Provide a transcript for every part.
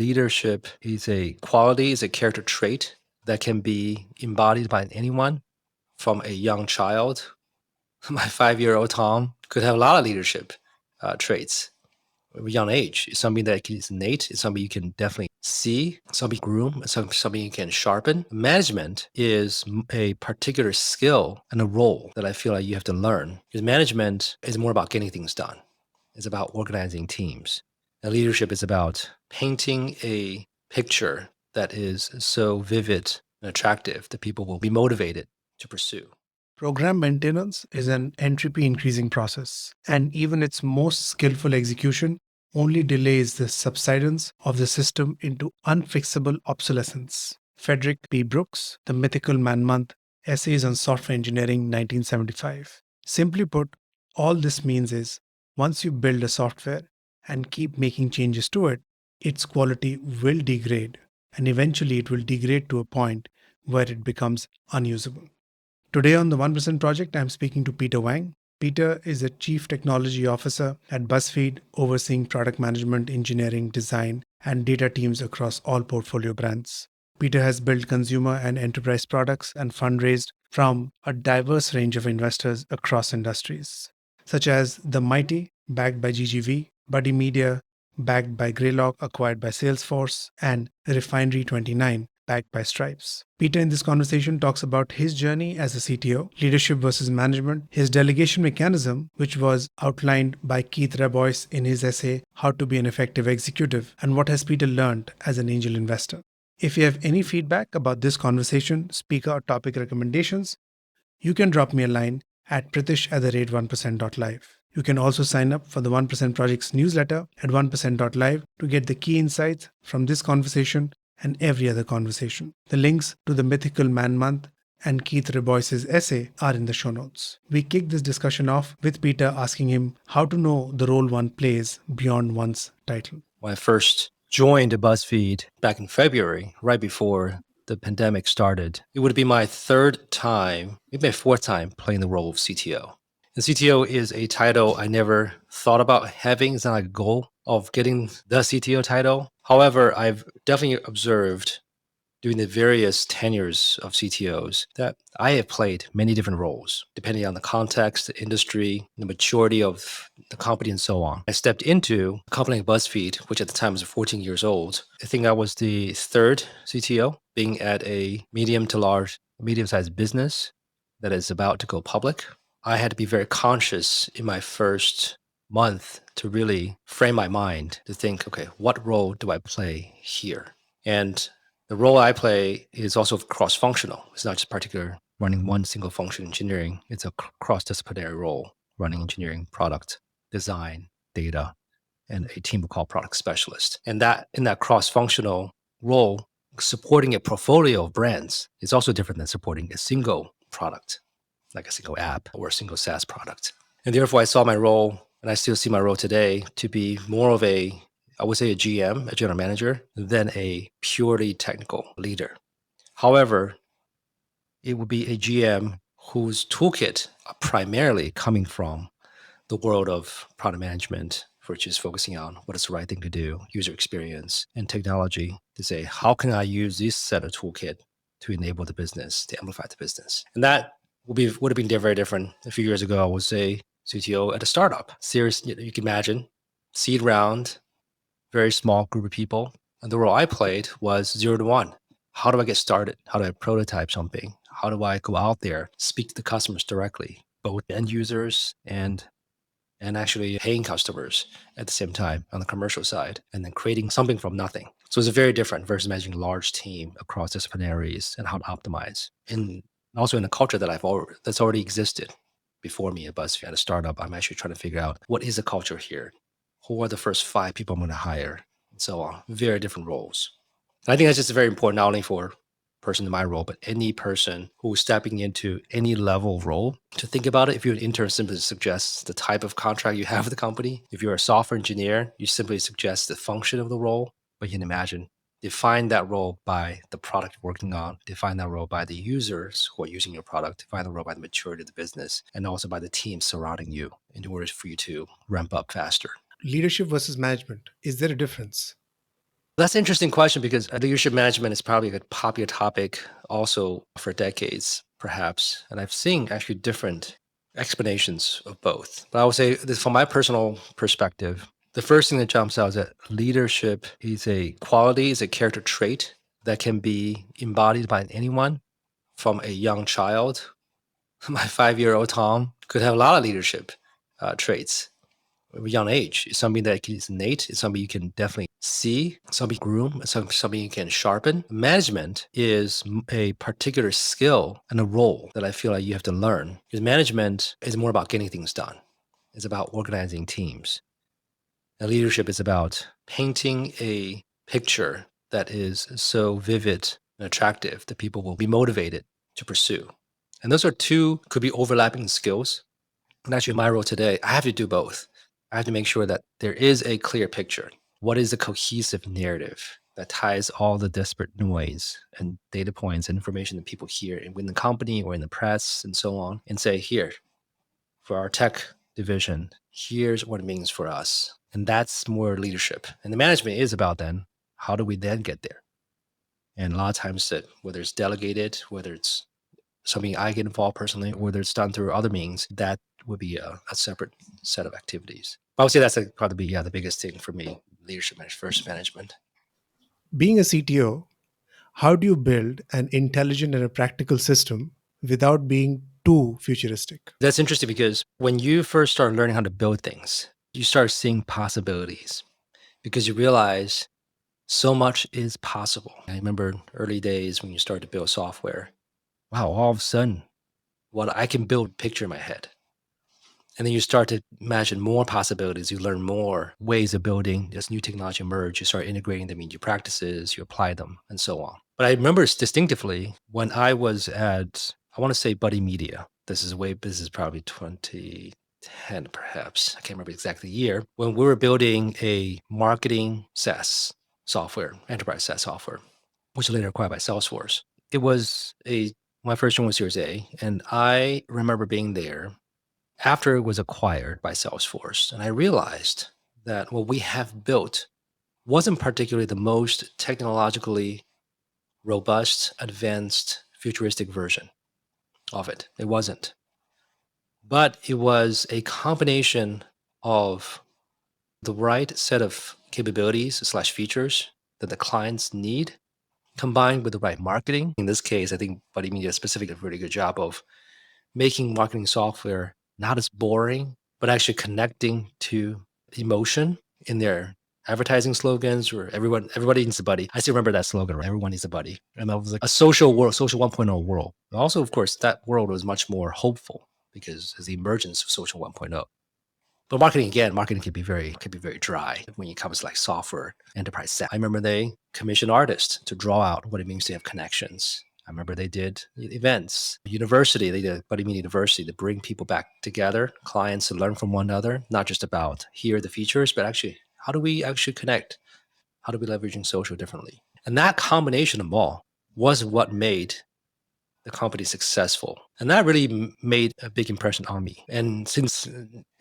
Leadership is a quality, is a character trait that can be embodied by anyone from a young child. My 5-year-old Tom could have a lot of leadership traits at a young age. It's something that is innate. It's something you can definitely see, something groom, something you can sharpen. Management is a particular skill and a role that I feel like you have to learn, because management is more about getting things done. It's about organizing teams. And leadership is about painting a picture that is so vivid and attractive that people will be motivated to pursue. Program maintenance is an entropy increasing process, and even its most skillful execution only delays the subsidence of the system into unfixable obsolescence. Frederick P. Brooks, The Mythical Man-Month, Essays on Software Engineering, 1975. Simply put, all this means is once you build a software and keep making changes to it, its quality will degrade, and eventually it will degrade to a point where it becomes unusable. Today on the 1% Project, I'm speaking to Peter Wang. Peter is a Chief Technology Officer at Buzzfeed, overseeing product management, engineering, design, and data teams across all portfolio brands. Peter has built consumer and enterprise products and fundraised from a diverse range of investors across industries, such as The Mighty, backed by GGV, Buddy Media, backed by Greylock, acquired by Salesforce, and Refinery 29, backed by Stripes. Peter, in this conversation, talks about his journey as a CTO, leadership versus management, his delegation mechanism, which was outlined by Keith Rabois in his essay, How to Be an Effective Executive, and what has Peter learned as an angel investor. If you have any feedback about this conversation, speaker, or topic recommendations, you can drop me a line at pritish@1%.live. You can also sign up for the 1% Project's newsletter at 1%.live to get the key insights from this conversation and every other conversation. The links to the Mythical Man-Month and Keith Rabois' essay are in the show notes. We kick this discussion off with Peter asking him how to know the role one plays beyond one's title. When I first joined BuzzFeed back in February, right before the pandemic started, it would be my third time, maybe my fourth time playing the role of CTO. And CTO is a title I never thought about having. It's not like a goal of getting the CTO title. However, I've definitely observed during the various tenures of CTOs that I have played many different roles, depending on the context, the industry, the maturity of the company, and so on. I stepped into a company like BuzzFeed, which at the time was 14 years old. I think I was the third CTO, being at a medium-sized business that is about to go public. I had to be very conscious in my first month to really frame my mind to think, okay, what role do I play here? And the role I play is also cross-functional. It's not just particular running one single function engineering. It's a cross-disciplinary role, running engineering, product, design, data, and a team we call product specialist. And that in that cross-functional role, supporting a portfolio of brands is also different than supporting a single product, like a single app or a single SaaS product. And therefore, I saw my role, and I still see my role today, to be more of I would say a GM, a general manager, than a purely technical leader. However, it would be a GM whose toolkit are primarily coming from the world of product management, which is focusing on what is the right thing to do, user experience, and technology, to say, how can I use this set of toolkit to enable the business, to amplify the business? And that would have been very different. A few years ago, I was a CTO at a startup. Seriously, you can imagine, seed round, very small group of people. And the role I played was 0 to 1. How do I get started? How do I prototype something? How do I go out there, speak to the customers directly, both end users and actually paying customers at the same time on the commercial side, and then creating something from nothing. So it's very different versus managing a large team across disciplinaries and how to optimize. And also in a culture that's already existed before me at BuzzFeed, at a startup, I'm actually trying to figure out what is the culture here? Who are the first 5 people I'm going to hire? And so on. Very different roles. And I think that's just very important, not only for person in my role, but any person who's stepping into any level of role, to think about it. If you're an intern, simply suggest the type of contract you have with the company. If you're a software engineer, you simply suggest the function of the role. But you can imagine, define that role by the product you're working on, define that role by the users who are using your product, define the role by the maturity of the business, and also by the team surrounding you in order for you to ramp up faster. Leadership versus management. Is there a difference? That's an interesting question because leadership management is probably a popular topic also for decades, perhaps. And I've seen actually different explanations of both. But I would say this from my personal perspective, the first thing that jumps out is that leadership is a quality, is a character trait that can be embodied by anyone from a young child. My 5-year-old Tom could have a lot of leadership traits a young age. It's something that is innate. It's something you can definitely see, something groom, something you can sharpen. Management is a particular skill and a role that I feel like you have to learn. Because management is more about getting things done. It's about organizing teams. And leadership is about painting a picture that is so vivid and attractive that people will be motivated to pursue. And those are two could be overlapping skills. And actually, my role today, I have to do both. I have to make sure that there is a clear picture. What is the cohesive narrative that ties all the disparate noise and data points and information that people hear in the company or in the press and so on, and say, here, for our tech division, here's what it means for us. And that's more leadership. And the management is about then, how do we then get there? And a lot of times that whether it's delegated, whether it's something I get involved personally, whether it's done through other means, that would be a separate set of activities. But I would say that's probably the biggest thing for me, leadership first management. Being a CTO, how do you build an intelligent and a practical system without being too futuristic? That's interesting because when you first start learning how to build things, you start seeing possibilities because you realize so much is possible. I remember early days when you start to build software. Wow, all of a sudden, what I can build a picture in my head. And then you start to imagine more possibilities. You learn more ways of building. As new technology emerge, you start integrating them into your practices, you apply them, and so on. But I remember distinctively when I was at, I want to say Buddy Media. This is probably 2010, perhaps. I can't remember exactly the year. When we were building a marketing SaaS software, enterprise SaaS software, which was later acquired by Salesforce. It was my first one was Series A, and I remember being there after it was acquired by Salesforce. And I realized that what we have built wasn't particularly the most technologically robust, advanced, futuristic version of it. It wasn't. But it was a combination of the right set of capabilities slash features that the clients need, combined with the right marketing. In this case, I think Buddy Media specifically did a really good job of making marketing software not as boring, but actually connecting to emotion in their advertising slogans or everybody needs a buddy. I still remember that slogan, right? Everyone needs a buddy. And that was like a social world, social 1.0 world. And also, of course, that world was much more hopeful because of the emergence of social 1.0. But marketing can be very dry when it comes to like software enterprise SaaS. I remember they commissioned artists to draw out what it means to have connections. I remember they did events. University, they did Buddy Media University to bring people back together, clients to learn from one another, not just about here are the features, but actually how do we actually connect? How do we leveraging social differently? And that combination of all was what made the company successful. And that really made a big impression on me. And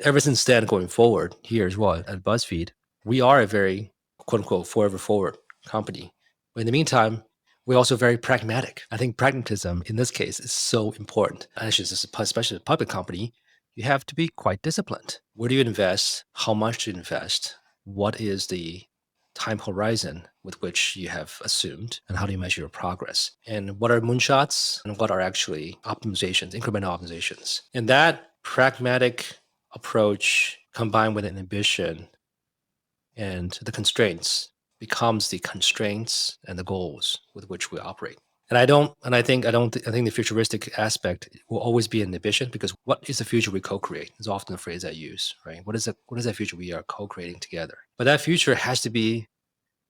ever since then, going forward here as well at Buzzfeed, we are a very quote unquote forever forward company. But in the meantime, we're also very pragmatic. I think pragmatism in this case is so important. And especially as a public company, you have to be quite disciplined. Where do you invest? How much do you invest? What is the time horizon with which you have assumed, and how do you measure your progress? And what are moonshots and what are actually optimizations, incremental optimizations? And that pragmatic approach combined with an ambition and the constraints becomes the constraints and the goals with which we operate. And I think the futuristic aspect will always be an ambition because what is the future we co-create is often a phrase I use, right? What is that future we are co-creating together? But that future has to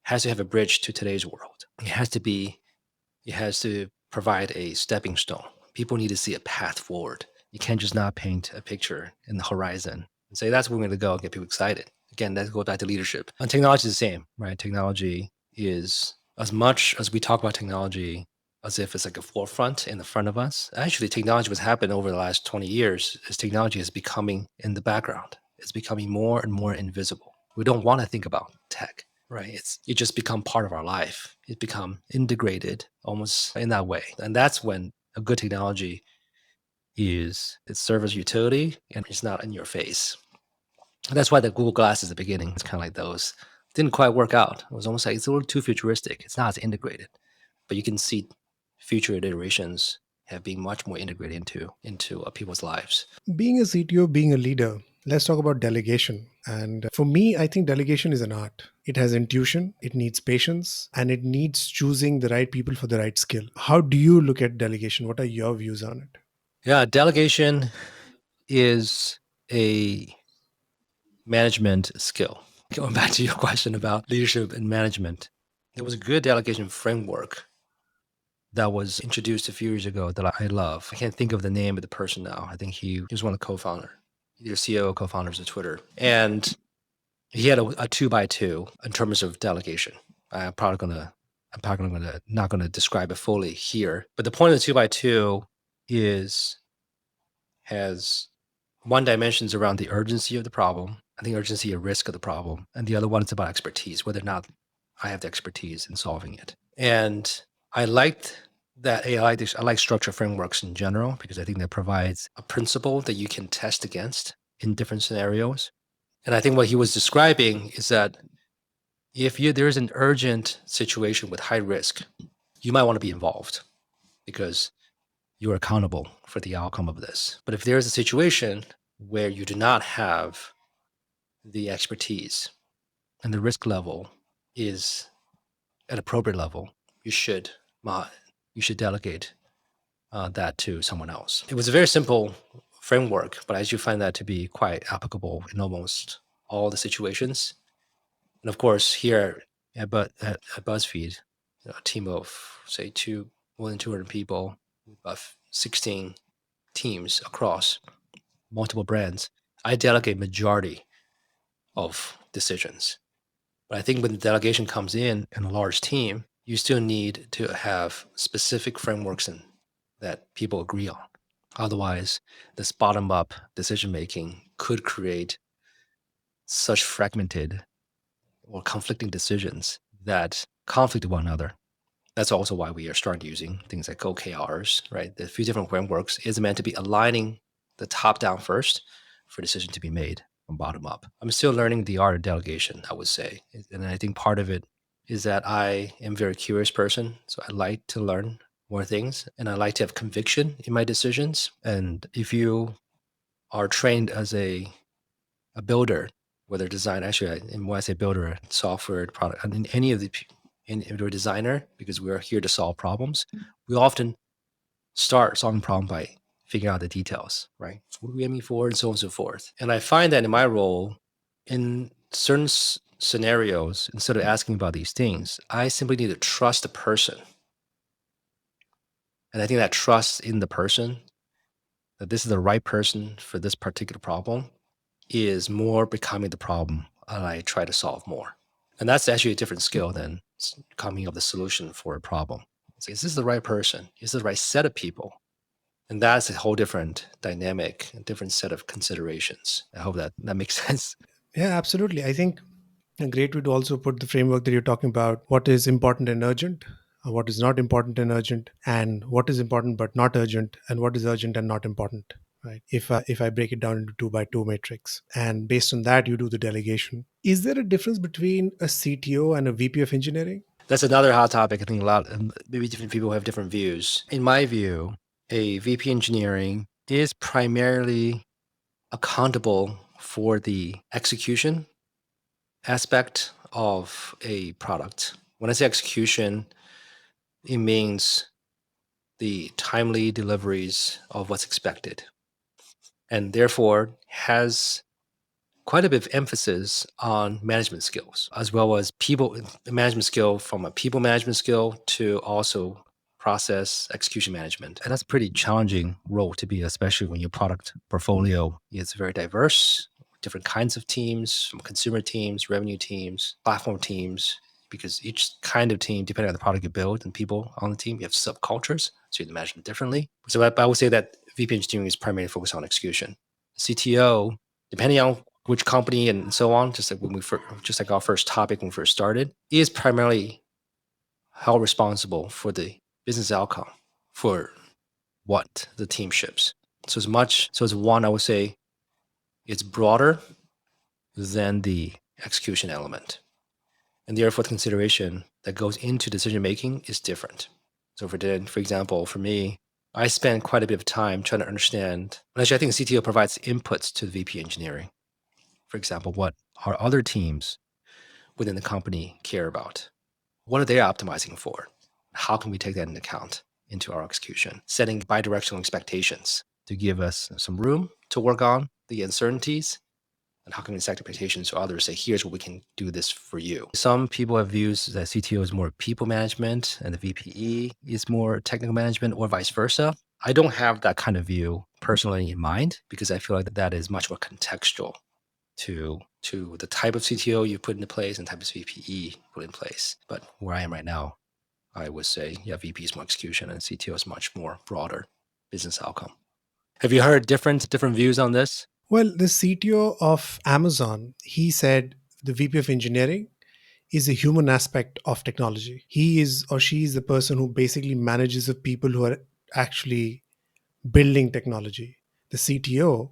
have a bridge to today's world. It has to provide a stepping stone. People need to see a path forward. You can't just not paint a picture in the horizon and say that's where we're going to go and get people excited. Again, that goes back to leadership. And technology is the same, right? Technology is as much as we talk about technology as if it's like a forefront in the front of us. Actually, technology was happening over the last 20 years as technology is becoming in the background. It's becoming more and more invisible. We don't want to think about tech. right? It just become part of our life. It become integrated almost in that way. And that's when a good technology it serves utility and it's not in your face. And that's why the Google Glass is the beginning. It's kind of like those. Didn't quite work out. It was almost like it's a little too futuristic. It's not as integrated. But you can see future iterations have been much more integrated into people's lives. Being a CTO, being a leader, let's talk about delegation. And for me, I think delegation is an art. It has intuition, it needs patience, and it needs choosing the right people for the right skill. How do you look at delegation? What are your views on it? Yeah, delegation is a management skill. Going back to your question about leadership and management, there was a good delegation framework that was introduced a few years ago that I love. I can't think of the name of the person now. I think he was one of the co-founder, either CEO or co-founders of Twitter. And he had a 2x2 in terms of delegation. I'm not gonna describe it fully here. But the point of the 2x2 is has one dimension is around the urgency of the problem, I think urgency and risk of the problem, and the other one is about expertise, whether or not I have the expertise in solving it. And I liked that I like structure frameworks in general because I think that provides a principle that you can test against in different scenarios. And I think what he was describing is that if there is an urgent situation with high risk, you might want to be involved because you're accountable for the outcome of this. But if there is a situation where you do not have the expertise and the risk level is at appropriate level, you should delegate that to someone else. It was a very simple framework, but I do find that to be quite applicable in almost all the situations. And of course, here at Buzzfeed, a team of say more than 200 people, about 16 teams across multiple brands, I delegate majority of decisions. But I think when the delegation comes in a large team, you still need to have specific frameworks that people agree on. Otherwise, this bottom-up decision making could create such fragmented or conflicting decisions that conflict with one another. That's also why we are starting using things like OKRs, right? The few different frameworks is meant to be aligning the top down first for decision to be made from bottom up. I'm still learning the art of delegation, I would say. And I think part of it is that I am a very curious person. So I like to learn more things and I like to have conviction in my decisions. And if you are trained as a builder, whether design, actually, and when I say builder, software product, and in any of the individual designer, because we are here to solve problems, we often start solving problem by figuring out the details, right? What are we aiming for, and so on and so forth. And I find that in my role, in certain scenarios, instead of asking about these things, I simply need to trust the person. And I think that trust in the person, that this is the right person for this particular problem, is more becoming the problem and I try to solve more. And that's actually a different skill than coming up with a solution for a problem. It's like, is this the right person? Is this the right set of people? And that's a whole different dynamic, a different set of considerations. I hope that makes sense. Yeah, absolutely. I think a great way to also put the framework that you're talking about, what is important and urgent, what is not important and urgent, and what is important but not urgent, and what is urgent and not important. Right. If I break it down into 2x2 matrix, and based on that, you do the delegation. Is there a difference between a CTO and a VP of engineering? That's another hot topic. I think maybe different people have different views. In my view, a VP engineering is primarily accountable for the execution aspect of a product. When I say execution, it means the timely deliveries of what's expected, and therefore has quite a bit of emphasis on management skills, as well as people management skill, from a people management skill to also process execution management. And that's a pretty challenging role to be, especially when your product portfolio is very diverse, different kinds of teams, from consumer teams, revenue teams, platform teams, because each kind of team, depending on the product you build and people on the team, you have subcultures, so you have to manage them differently. So I would say that VP engineering is primarily focused on execution. CTO, depending on which company and so on, just like our first topic when we first started, is primarily held responsible for the business outcome for what the team ships. So as one, I would say it's broader than the execution element. And therefore, the consideration that goes into decision making is different. So for example, for me, I spend quite a bit of time trying to understand. Actually, I think the CTO provides inputs to the VP engineering. For example, what are other teams within the company care about? What are they optimizing for? How can we take that into account into our execution? Setting bidirectional expectations to give us some room to work on the uncertainties. And how can we set expectations to others? Say, here's what we can do this for you. Some people have views that CTO is more people management and the VPE is more technical management, or vice versa. I don't have that kind of view personally in mind, because I feel like that is much more contextual to the type of CTO you put into place and type of VPE put in place. But where I am right now, I would say, yeah, VP is more execution and CTO is much more broader business outcome. Have you heard different views on this? Well, the CTO of Amazon, he said the VP of engineering is a human aspect of technology. He is or she is the person who basically manages the people who are actually building technology. The CTO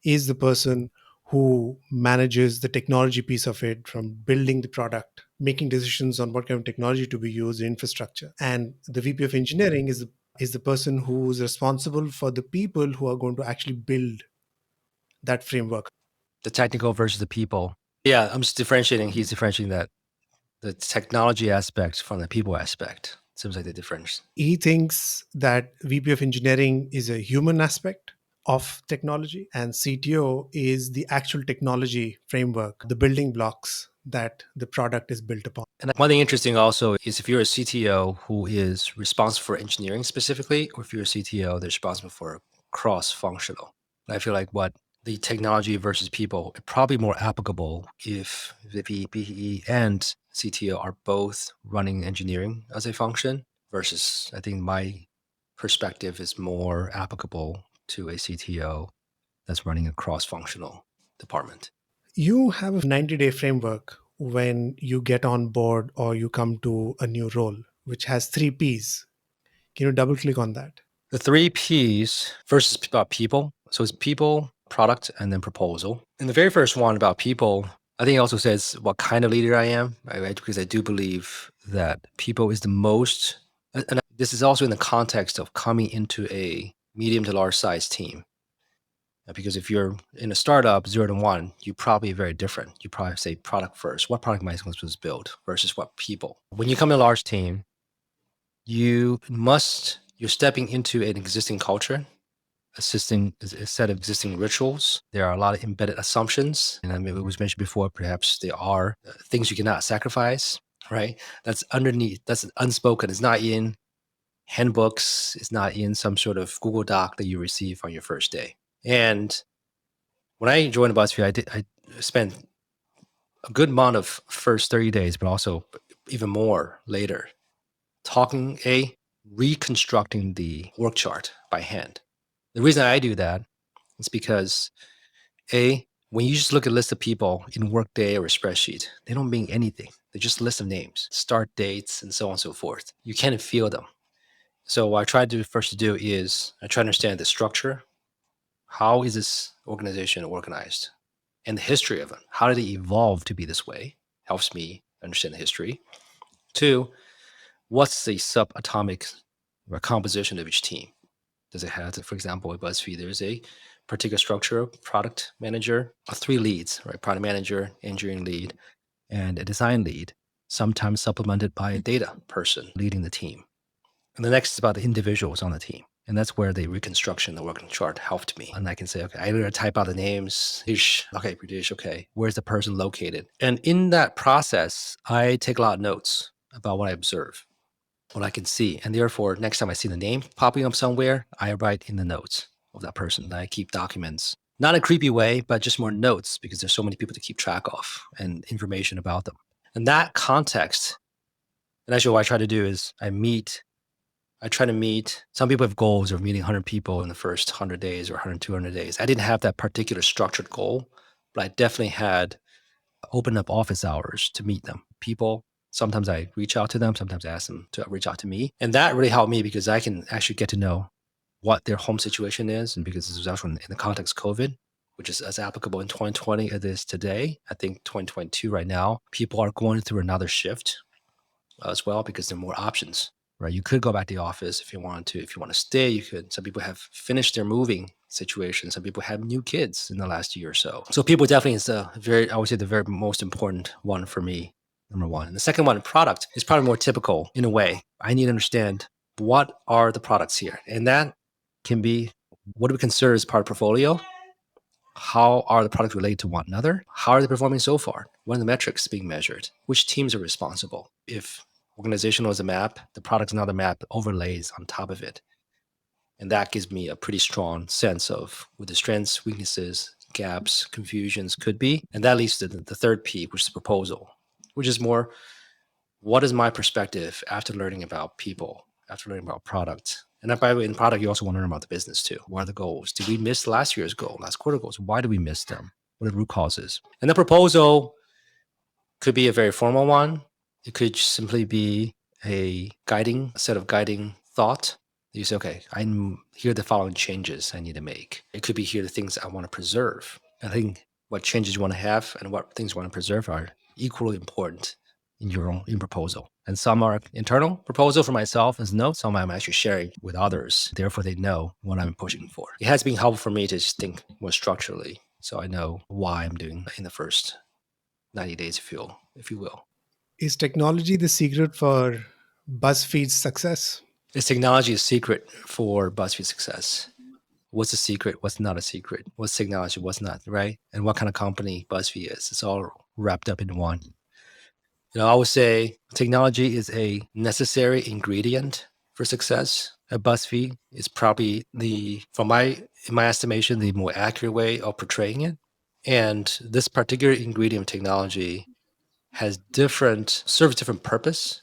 is the person who manages the technology piece of it, from building the product, making decisions on what kind of technology to be used, infrastructure. And the VP of engineering is the person who is responsible for the people who are going to actually build that framework. The technical versus the people. Yeah, I'm just differentiating. He's differentiating that the technology aspect from the people aspect. Seems like the difference. He thinks that VP of engineering is a human aspect of technology, and CTO is the actual technology framework, the building blocks that the product is built upon. And one thing interesting also is if you're a CTO who is responsible for engineering specifically, or if you're a CTO that's responsible for cross-functional. I feel like what the technology versus people are probably more applicable if the VPE and CTO are both running engineering as a function, versus I think my perspective is more applicable to a CTO that's running a cross-functional department. You have a 90-day framework when you get on board or you come to a new role, which has 3 Ps. Can you double click on that? The 3 Ps, first is about people. So it's people, product, and then proposal. And the very first one about people, I think it also says what kind of leader I am, right? Because I do believe that people is the most, and this is also in the context of coming into a medium to large size team. Because if you're in a startup, 0 to 1, you probably very different. You probably say product first. What product am I supposed to build versus what people? When you come in a large team, you're stepping into an existing culture, a set of existing rituals. There are a lot of embedded assumptions. And I mean, it was mentioned before, perhaps there are things you cannot sacrifice, right? That's underneath, that's unspoken. It's not in handbooks. It's not in some sort of Google Doc that you receive on your first day. And when I joined Buzzfeed, I spent a good amount of first 30 days, but also even more later, reconstructing the work chart by hand. The reason I do that is because when you just look at a list of people in Workday or a spreadsheet, they don't mean anything. They're just a list of names, start dates, and so on and so forth. You can't feel them. So what I try to do is I try to understand the structure. How is this organization organized? And the history of it. How did it evolve to be this way? Helps me understand the history. 2, what's the subatomic composition of each team? Does it have, for example, at Buzzfeed, there's a particular structure, product manager, 3 leads, right? Product manager, engineering lead, and a design lead, sometimes supplemented by a data person leading the team. And the next is about the individuals on the team. And that's where the reconstruction, the working chart helped me. And I can say, okay, I either type out the names, Pritish, okay, where's the person located? And in that process, I take a lot of notes about what I observe, what I can see. And therefore, next time I see the name popping up somewhere, I write in the notes of that person. And I keep documents, not in a creepy way, but just more notes, because there's so many people to keep track of and information about them. And that context, and actually what I try to do is I try to meet, some people have goals of meeting 100 people in the first 100 days or 100, 200 days. I didn't have that particular structured goal, but I definitely had opened up office hours to meet them. People, sometimes I reach out to them, sometimes I ask them to reach out to me. And that really helped me because I can actually get to know what their home situation is. And because this was actually in the context of COVID, which is as applicable in 2020 as it is today. I think 2022 right now, people are going through another shift as well because there are more options, right? You could go back to the office if you wanted to. If you want to stay, you could. Some people have finished their moving situation. Some people have new kids in the last year or so. So people definitely is I would say the very most important one for me, number one. And the second one, product, is probably more typical in a way. I need to understand what are the products here. And that can be, what do we consider as part of portfolio? How are the products related to one another? How are they performing so far? What are the metrics being measured? Which teams are responsible? If organizational is a map, the product's another map that overlays on top of it. And that gives me a pretty strong sense of what the strengths, weaknesses, gaps, confusions could be. And that leads to the third P, which is proposal, which is more, what is my perspective after learning about people, after learning about product? And by the way, in product, you also want to learn about the business too. What are the goals? Did we miss last year's goal, last quarter goals? Why did we miss them? What are the root causes? And the proposal could be a very formal one. It could simply be a set of guiding thought. You say, okay, here are the following changes I need to make. It could be here are the things I want to preserve. I think what changes you want to have and what things you want to preserve are equally important in your proposal. And some are internal proposal for myself as notes. Some I'm actually sharing with others. Therefore, they know what I'm pushing for. It has been helpful for me to just think more structurally, so I know why I'm doing in the first 90 days, if you will. Is technology the secret for Buzzfeed's success? Is technology a secret for BuzzFeed success? What's a secret? What's not a secret? What's technology? What's not, right? And what kind of company BuzzFeed is? It's all wrapped up in one. I would say technology is a necessary ingredient for success at BuzzFeed. It's probably in my estimation, the more accurate way of portraying it. And this particular ingredient of technology serves different purpose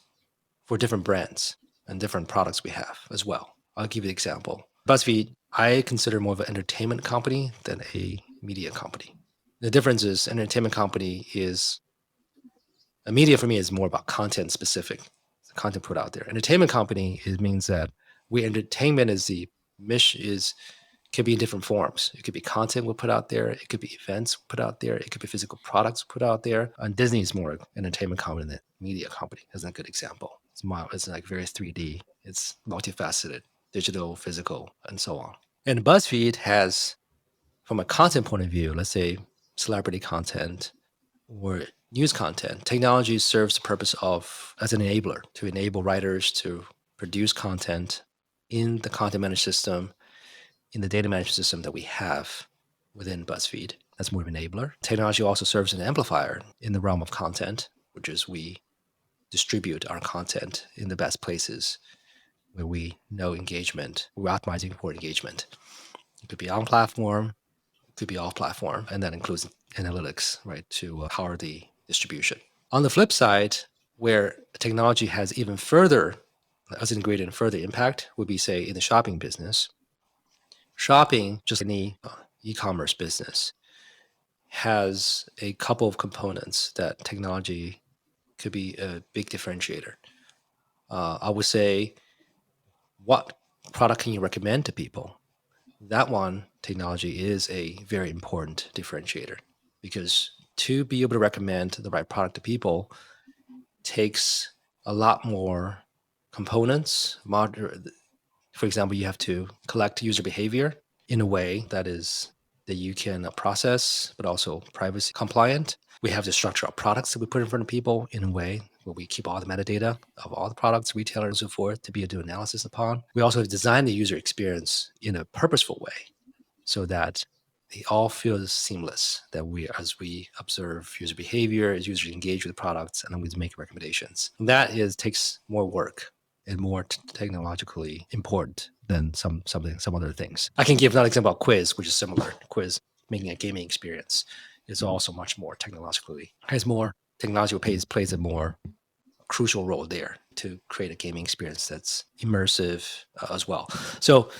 for different brands and different products we have as well. I'll give you an example. BuzzFeed, I consider more of an entertainment company than a media company. The difference is an entertainment company is a media for me is more about content specific, content put out there. Entertainment company, it means that entertainment is the mission can be in different forms. It could be content we put out there. It could be events put out there. It could be physical products put out there. And Disney is more an entertainment company than a media company. That's a good example. It's like very 3D. It's multifaceted, digital, physical, and so on. And BuzzFeed has, from a content point of view, let's say celebrity content or news content, technology serves the purpose as an enabler to enable writers to produce content in the content management system, in the data management system that we have within BuzzFeed. That's more of an enabler. Technology also serves as an amplifier in the realm of content, which is we distribute our content in the best places where we know engagement. We're optimizing for engagement. It could be on platform, it could be off platform, and that includes analytics, right, to power the distribution. On the flip side, where technology has even further, as an ingredient, further impact would be, say, in the shopping business. Shopping, just any e-commerce business, has a couple of components that technology could be a big differentiator. I would say, what product can you recommend to people? That one, technology is a very important differentiator, because to be able to recommend the right product to people takes a lot more components. For example, you have to collect user behavior in a way that you can process, but also privacy compliant. We have to structure our products that we put in front of people in a way where we keep all the metadata of all the products, retailers, and so forth, to be able to do analysis upon. We also have to design the user experience in a purposeful way so that they all feel seamless, that as we observe user behavior, as users engage with the products, and then we make recommendations. And that takes more work and more technologically important than some other things. I can give another example of quiz, which is similar. Quiz, making a gaming experience, is also much more technologically. Plays a more crucial role there to create a gaming experience that's immersive as well. So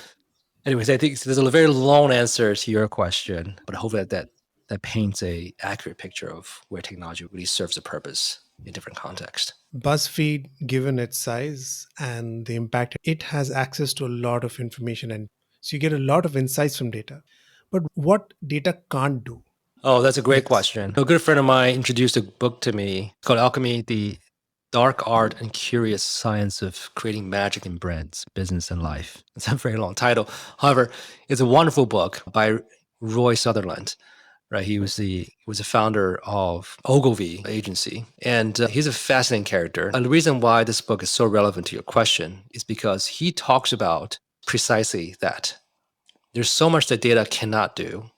anyways, I think there's a very long answer to your question, but hopefully that that paints a accurate picture of where technology really serves a purpose in different contexts. BuzzFeed, given its size and the impact, it has access to a lot of information, and so you get a lot of insights from data. But what data can't do? Oh, that's a great Yes. question. A good friend of mine introduced a book to me called Alchemy, the Dark Art and Curious Science of Creating Magic in Brands, Business, and Life. It's a very long title. However, it's a wonderful book by Roy Sutherland. Right, he was the founder of Ogilvy Agency, and he's a fascinating character. And the reason why this book is so relevant to your question is because he talks about precisely that. There's so much that data cannot do,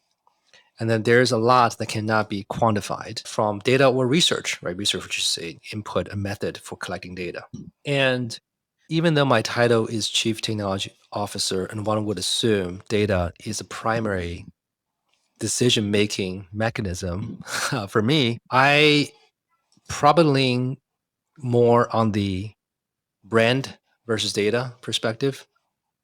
and then there's a lot that cannot be quantified from data or research, right? Research, which is a input, a method for collecting data. And even though my title is Chief Technology Officer, and one would assume data is a primary decision-making mechanism, for me, I probably lean more on the brand versus data perspective.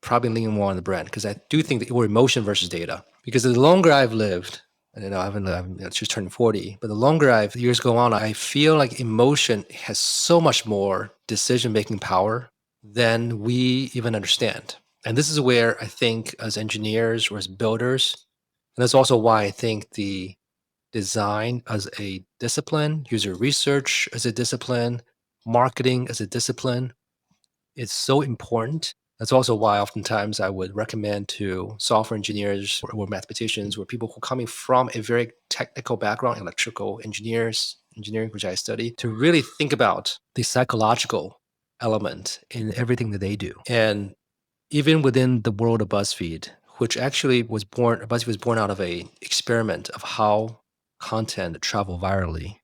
Probably lean more on the brand because I do think that, or emotion versus data. Because the longer I've lived, and I'm just turning 40, but the longer years go on, I feel like emotion has so much more decision-making power than we even understand. And this is where I think as engineers or as builders, and that's also why I think the design as a discipline, user research as a discipline, marketing as a discipline is so important. That's also why oftentimes I would recommend to software engineers or mathematicians or people who are coming from a very technical background, electrical engineering, which I study, to really think about the psychological element in everything that they do. And even within the world of BuzzFeed, which actually BuzzFeed was born out of a experiment of how content travel virally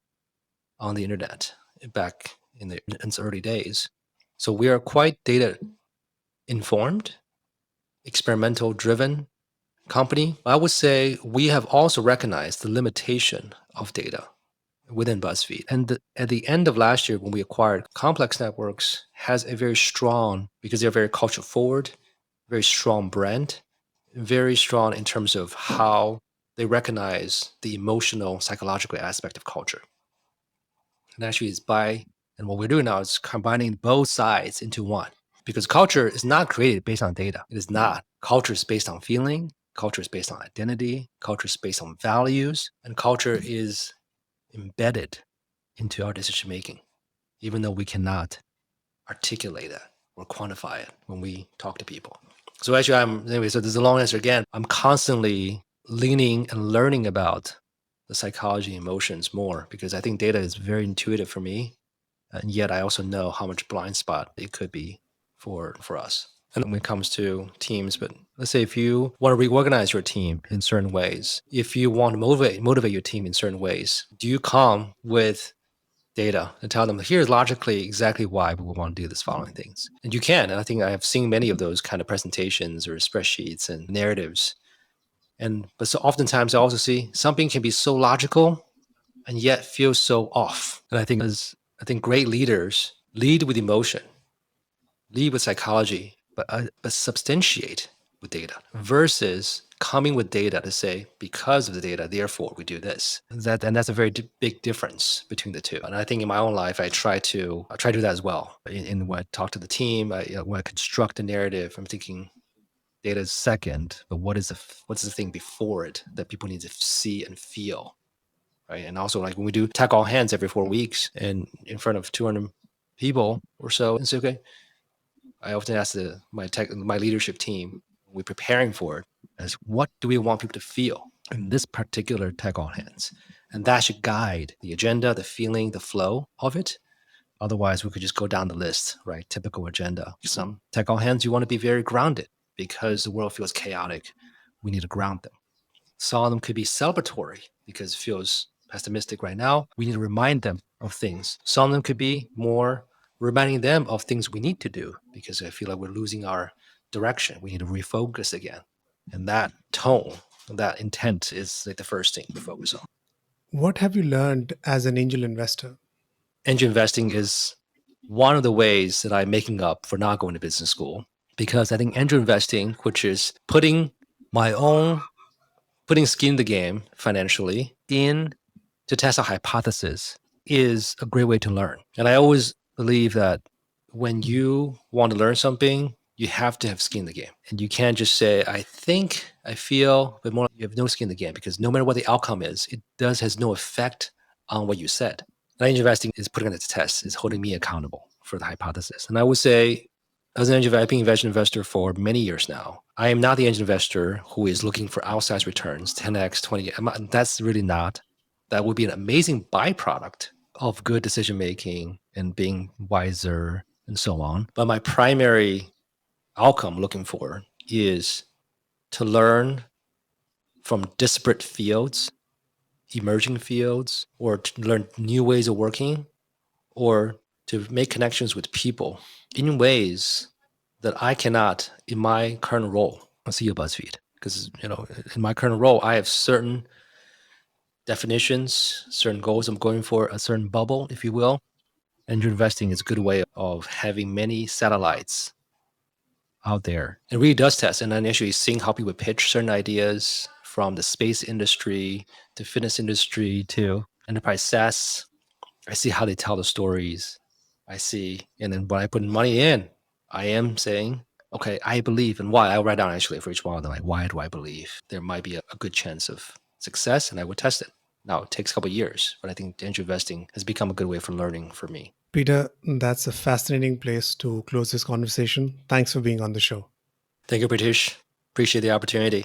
on the internet back in its early days. So we are quite data informed, experimental driven company. I would say we have also recognized the limitation of data within BuzzFeed. And at the end of last year, when we acquired Complex Networks, has a very strong, because they're very culture forward, very strong brand, very strong in terms of how they recognize the emotional, psychological aspect of culture. And actually, and what we're doing now is combining both sides into one. Because culture is not created based on data. It is not. Culture is based on feeling. Culture is based on identity. Culture is based on values. And culture is embedded into our decision making, even though we cannot articulate that or quantify it when we talk to people. So actually, so this is a long answer again. I'm constantly leaning and learning about the psychology and emotions more because I think data is very intuitive for me. And yet I also know how much blind spot it could be for us. And when it comes to teams, but let's say if you want to reorganize your team in certain ways, if you want to motivate your team in certain ways, do you come with data and tell them here's logically exactly why we want to do this following things? And you can. And I think I have seen many of those kind of presentations or spreadsheets and narratives. But so oftentimes I also see something can be so logical and yet feel so off. And I think great leaders lead with emotion, lead with psychology, but substantiate with data versus coming with data to say because of the data, therefore we do this. And that's a very big difference between the two. And I think in my own life, I try to do that as well. In when I talk to the team, when I construct a narrative, I'm thinking data is second, but what's the thing before it that people need to see and feel? Right. And also like when we do tech all hands every 4 weeks and in front of 200 people or so, it's okay. I often ask my leadership team, we're preparing for it, as what do we want people to feel in this particular tech all hands? And that should guide the agenda, the feeling, the flow of it. Otherwise, we could just go down the list, right? Typical agenda. Some tech all hands, you want to be very grounded because the world feels chaotic. We need to ground them. Some of them could be celebratory because it feels pessimistic right now. We need to remind them of things. Some of them could be more reminding them of things we need to do because I feel like we're losing our direction. We need to refocus again. And that tone, that intent is like the first thing to focus on. What have you learned as an angel investor? Angel investing is one of the ways that I'm making up for not going to business school because I think angel investing, which is putting my own putting skin in the game financially in to test a hypothesis is a great way to learn. And I always believe that when you want to learn something, you have to have skin in the game. And you can't just say, I think, I feel, but more like you have no skin in the game, because no matter what the outcome is, it has no effect on what you said. And angel investing is putting it to test, is holding me accountable for the hypothesis. And I would say, as an angel, I've been an angel investor for many years now. I am not the angel investor who is looking for outsized returns, 10x, 20x. That's really not. That would be an amazing byproduct of good decision making and being wiser and so on. But my primary outcome looking for is to learn from disparate fields, emerging fields, or to learn new ways of working, or to make connections with people in ways that I cannot in my current role. I'll see you, Buzzfeed, because in my current role, I have certain definitions, certain goals I'm going for, a certain bubble, if you will. Angel investing is a good way of having many satellites out there. It really does test, and then actually seeing how people pitch certain ideas from the space industry to fitness industry to enterprise SaaS. I see how they tell the stories. I see, and then when I put money in, I am saying, okay, I believe, and why. I'll write down actually for each one of them, like, why do I believe there might be a good chance of success, and I would test it. Now, it takes a couple of years, but I think angel investing has become a good way for learning for me. Peter, that's a fascinating place to close this conversation. Thanks for being on the show. Thank you, Pritish. Appreciate the opportunity.